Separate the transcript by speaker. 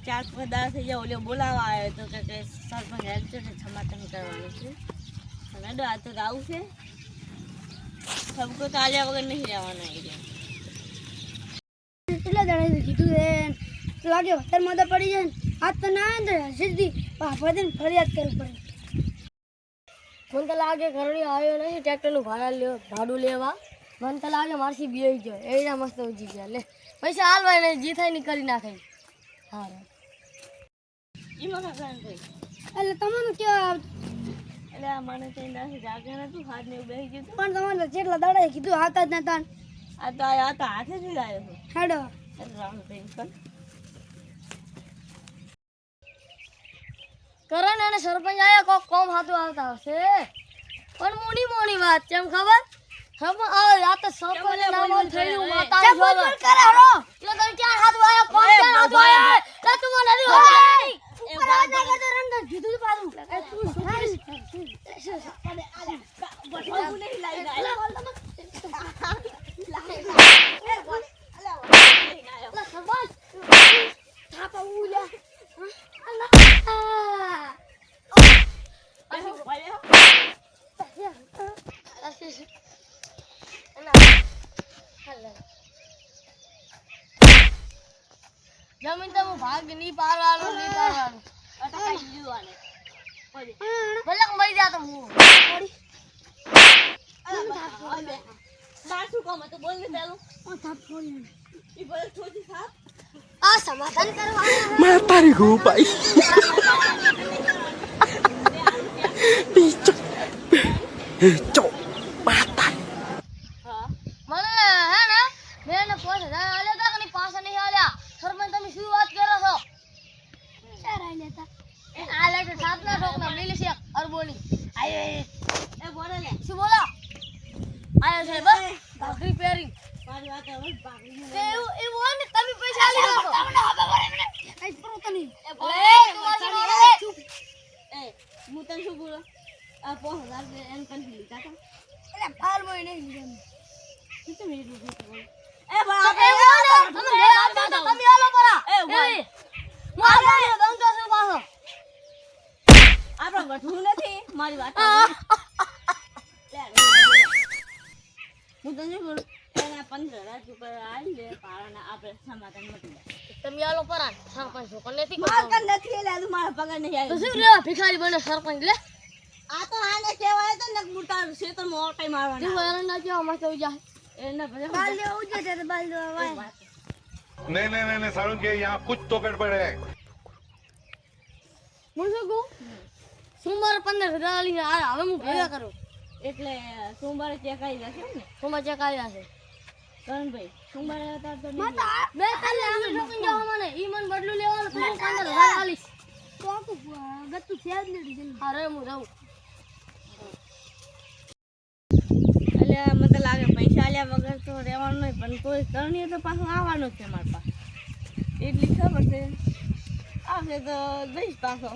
Speaker 1: 4-5 દાડા થઈ જાય ઓલો બોલાવા આવ્યો તો કે સરપંચ હેલ્પ છે કે સમાધાન કરવાનું છે અને આ તો આવું છે સબકો ચાલ્યા વગર નહીં રહેવાના એ
Speaker 2: કેટલા દાડા કીધું છે લાગે વધારે મોદા પડી જાય આજ તો ના અંદર સીધી ફરીને ફરિયાદ કરવી પડે મને તો લાગે ઘરડી આવ્યો નહીં ટ્રેક્ટરનું ભાડું લેવા મને તો લાગે મારથી બેસી ગયો એના મસ્ત ઉજી ગયા લે પૈસા હાલવાય નહીં જી થાય ને કરી નાખે હા
Speaker 1: એમાં કાંઈ થઈ
Speaker 2: એટલે તમને કેવા
Speaker 1: એટલે આ મને કઈ નથી જાગે નતું હાથ ને એવું બેસી ગયું
Speaker 2: પણ તમારે જેટલા દાડા કીધું હાથ જ નતા
Speaker 1: આ તો આ તો હાથે જ આવ્યો છે
Speaker 2: હેડો
Speaker 1: રાઉન્ડ થઈ પણ
Speaker 2: કરણ અને સરપંચ આયા કોક કોમ હાથું આવતા હશે પણ મોની વાત કેમ ખબર સરપંચ આવે આ તો સરપંચ નામ થયું માતા જોવે કરે હરો એટલે તમે ક્યાં હાથું આયા કોમ ક્યાં હાથું આયા તો તું મને નથી હોતા ઉપર આજા કરતો રંગ કીધું પાડું એ તું
Speaker 1: બટવા નહીં લાઈ
Speaker 2: જમીન તો ભાગ નહીં પાડવાનું
Speaker 1: અટકાઈ દીધું આને
Speaker 2: ભલે મરી જા તો હું
Speaker 1: સાસુ કોમ તો બોલ ને પેલું ઈ બોલ થોડી સાપ
Speaker 2: આ સમાધાન કરવા
Speaker 3: Matarik ko pa eh. Cok, matay.
Speaker 1: હા
Speaker 2: મને હે ને મેને 5000 આલ્યા તા કે પાછા નહીં આલ્યા સરપંચ તમે શું વાત કરો છો ચાર આલ્યા તા એ આલ્યા તો સાતના ઠોકના લીલી છે અરબોની આય
Speaker 1: એ બોલે લે
Speaker 2: શું બોલા આયો છે બસ ભાગરી પેરી
Speaker 1: મારી વાત હવે ભાગી
Speaker 2: તે એવું ને તમે પૈસા આલી દો તમને હવે પડે મને આઈ કરો તને એ બોલે તમારી મારે
Speaker 1: એ હું તને શું બોલો આ 5000 એમ કંઈ લીધા તા
Speaker 2: એટલે ફાલ મોય નહીં લીધા
Speaker 1: કેટલું મિનિટ બોલ એ
Speaker 2: તમે
Speaker 1: બાપ
Speaker 2: તમે આલો પરા
Speaker 1: એ ભાઈ
Speaker 2: મારે દઉં તો શું પાછો
Speaker 1: આપણે વઠવું નથી મારી વાત હું તને શું બોલું એના 15000 ઉપર આવી લે પારાના આપણે સમાધાન મટી જાય
Speaker 2: તમે આલો પરા સરપંચ છોકર નથી
Speaker 1: માર કન નથી લે તું મારા પગાર નહીં
Speaker 2: તો
Speaker 1: આવી
Speaker 2: શું લેવા ભિખારી બને સરપંચ લે
Speaker 1: આ તો આને કહેવાય તો ને મોટા ક્ષેત્ર માં ઓટાઈ
Speaker 2: તું
Speaker 1: મારવાના
Speaker 2: હેરાન ના કેવા મસ્ત ઉજા
Speaker 1: એને ભલે
Speaker 2: બાલ લેવું છે તે બાલ લેવા
Speaker 4: नहीं नहीं नहीं नहीं सारुण के यहाँ कुछ तो गड़बड़ है
Speaker 2: હું શું કહું સોમવારે 15000 આલી હવે હું ભેગા કરું
Speaker 1: એટલે સોમવારે ચેક આવી જશે ને
Speaker 2: સોમવાર ચેક આવ્યા છે
Speaker 1: કરણભાઈ સોમવારે હતા તો
Speaker 2: બે તાલે અમે ઠોકીને જાવ મને ઈ મન બદલું લેવાનું તો 15000 આલીશ તો આખું ગત્તુ છે જ નથી અરે હું જાઉં
Speaker 1: એટલે મને તો લાગે પૈસા આલ્યા વગર તો રહેવાનું નહીં પણ કોઈ કરણીએ તો પાછું આવવાનું જ છે મારા પાસે એટલી ખબર છે આવશે તો જઈશ પાછો